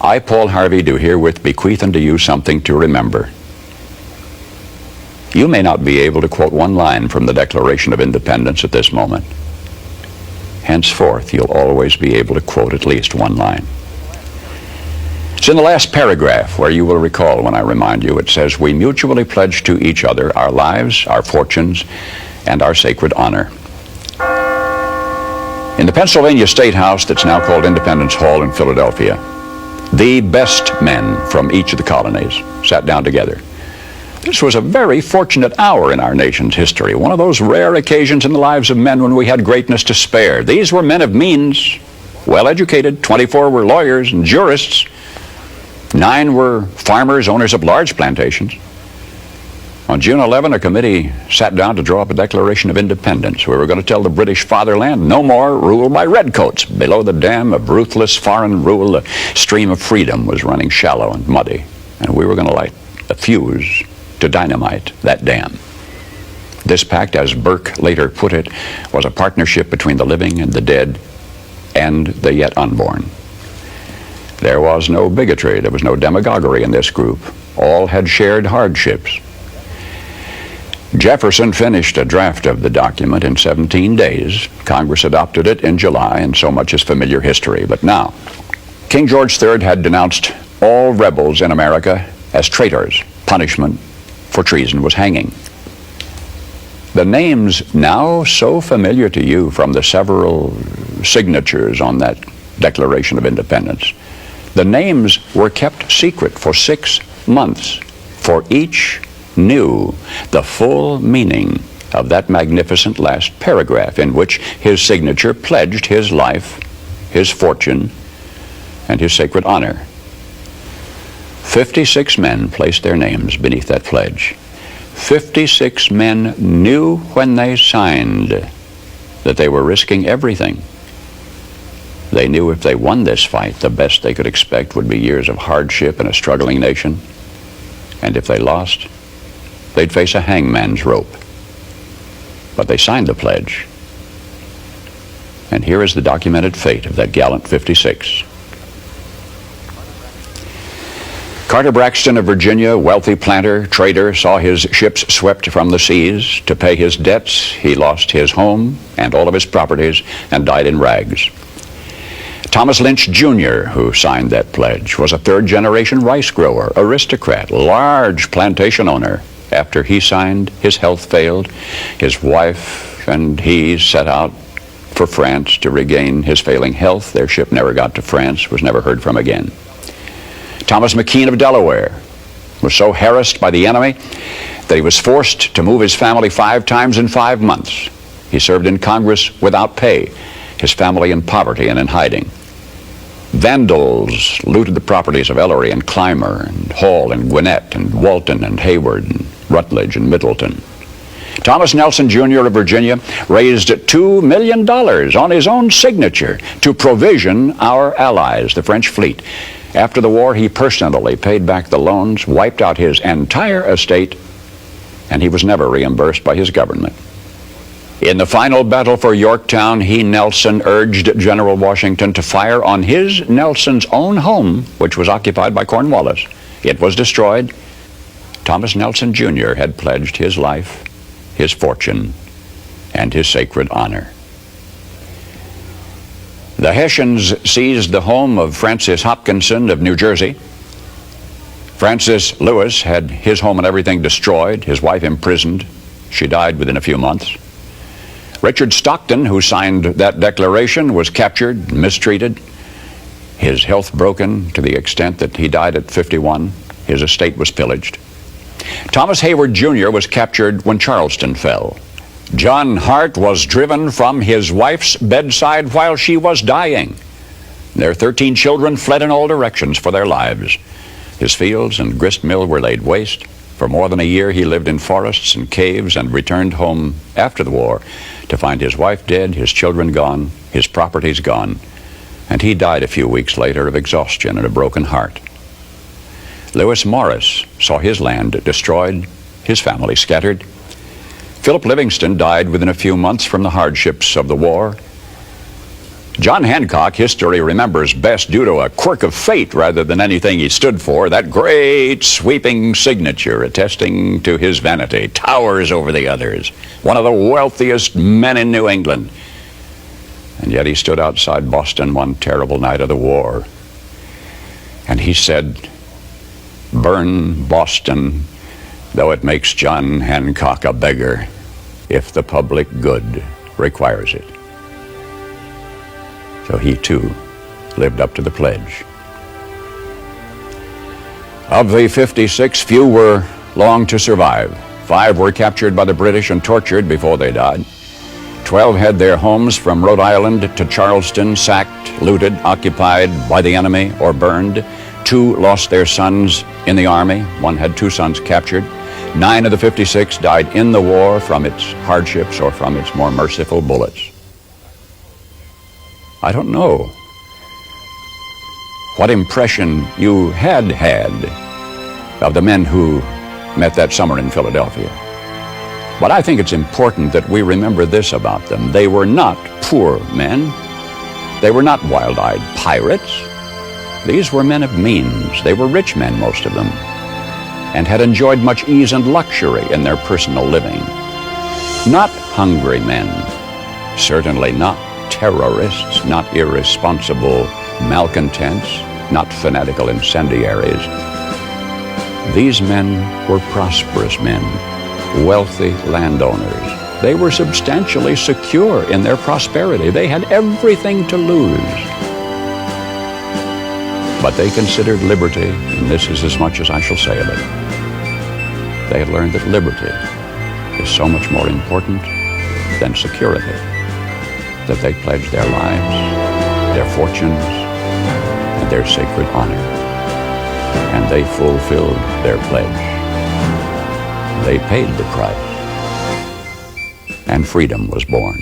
I, Paul Harvey, do herewith bequeath unto you something to remember. You may not be able to quote one line from the Declaration of Independence at this moment. Henceforth, you'll always be able to quote at least one line. It's in the last paragraph where you will recall when I remind you. It says, "We mutually pledge to each other our lives, our fortunes, and our sacred honor." In the Pennsylvania State House that's now called Independence Hall in Philadelphia, the best men from each of the colonies sat down together. This was a very fortunate hour in our nation's history, one of those rare occasions in the lives of men when we had greatness to spare. These were men of means, well-educated. 24 were lawyers and jurists. 9 were farmers, owners of large plantations. On June 11, a committee sat down to draw up a Declaration of Independence. We were going to tell the British fatherland, no more rule by redcoats. Below the dam of ruthless foreign rule, the stream of freedom was running shallow and muddy, and we were going to light a fuse to dynamite that dam. This pact, as Burke later put it, was a partnership between the living and the dead and the yet unborn. There was no bigotry, there was no demagoguery in this group. All had shared hardships. Jefferson finished a draft of the document in 17 days. Congress adopted it in July, and so much is familiar history. But now, King George III had denounced all rebels in America as traitors. Punishment for treason was hanging. The names now so familiar to you from the several signatures on that Declaration of Independence, the names were kept secret for 6 months, for each knew the full meaning of that magnificent last paragraph in which his signature pledged his life, his fortune, and his sacred honor. 56 men placed their names beneath that pledge. 56 men knew when they signed that they were risking everything. They knew if they won this fight, the best they could expect would be years of hardship in a struggling nation. And if they lost, they'd face a hangman's rope. But they signed the pledge. And here is the documented fate of that gallant 56. Carter Braxton of Virginia, wealthy planter, trader, saw his ships swept from the seas. To pay his debts, he lost his home and all of his properties and died in rags. Thomas Lynch Jr., who signed that pledge, was a third-generation rice grower, aristocrat, large plantation owner. After he signed, his health failed. His wife and he set out for France to regain his failing health. Their ship never got to France, was never heard from again. Thomas McKean of Delaware was so harassed by the enemy that he was forced to move his family 5 times in 5 months. He served in Congress without pay, his family in poverty and in hiding. Vandals looted the properties of Ellery and Clymer and Hall and Gwinnett and Walton and Hayward and Rutledge and Middleton. Thomas Nelson Jr. of Virginia raised $2 million on his own signature to provision our allies, the French fleet. After the war, he personally paid back the loans, wiped out his entire estate, and he was never reimbursed by his government. In the final battle for Yorktown, he, Nelson, urged General Washington to fire on his, Nelson's, own home, which was occupied by Cornwallis. It was destroyed. Thomas Nelson Jr. had pledged his life, his fortune, and his sacred honor. The Hessians seized the home of Francis Hopkinson of New Jersey. Francis Lewis had his home and everything destroyed, his wife imprisoned. She died within a few months. Richard Stockton, who signed that declaration, was captured, mistreated, his health broken to the extent that he died at 51. His estate was pillaged. Thomas Hayward Jr. was captured when Charleston fell. John Hart was driven from his wife's bedside while she was dying. Their 13 children fled in all directions for their lives. His fields and grist mill were laid waste. For more than a year he lived in forests and caves and returned home after the war to find his wife dead, his children gone, his properties gone, and he died a few weeks later of exhaustion and a broken heart. Lewis Morris saw his land destroyed, his family scattered. Philip Livingston died within a few months from the hardships of the war. John Hancock, history remembers best due to a quirk of fate rather than anything he stood for. That great sweeping signature attesting to his vanity towers over the others. One of the wealthiest men in New England. And yet he stood outside Boston one terrible night of the war. And he said, "Burn Boston, though it makes John Hancock a beggar, if the public good requires it." So he too lived up to the pledge. Of the 56, few were long to survive. 5 were captured by the British and tortured before they died. 12 had their homes from Rhode Island to Charleston sacked, looted, occupied by the enemy, or burned. 2 lost their sons in the army. 1 had 2 sons captured. 9 of the 56 died in the war from its hardships or from its more merciful bullets. I don't know what impression you had of the men who met that summer in Philadelphia. But I think it's important that we remember this about them. They were not poor men. They were not wild-eyed pirates. These were men of means. They were rich men, most of them, and had enjoyed much ease and luxury in their personal living. Not hungry men, certainly not terrorists, not irresponsible malcontents, not fanatical incendiaries. These men were prosperous men, wealthy landowners. They were substantially secure in their prosperity. They had everything to lose. But they considered liberty, and this is as much as I shall say of it. They had learned that liberty is so much more important than security, that they pledged their lives, their fortunes, and their sacred honor. And they fulfilled their pledge. They paid the price, and freedom was born.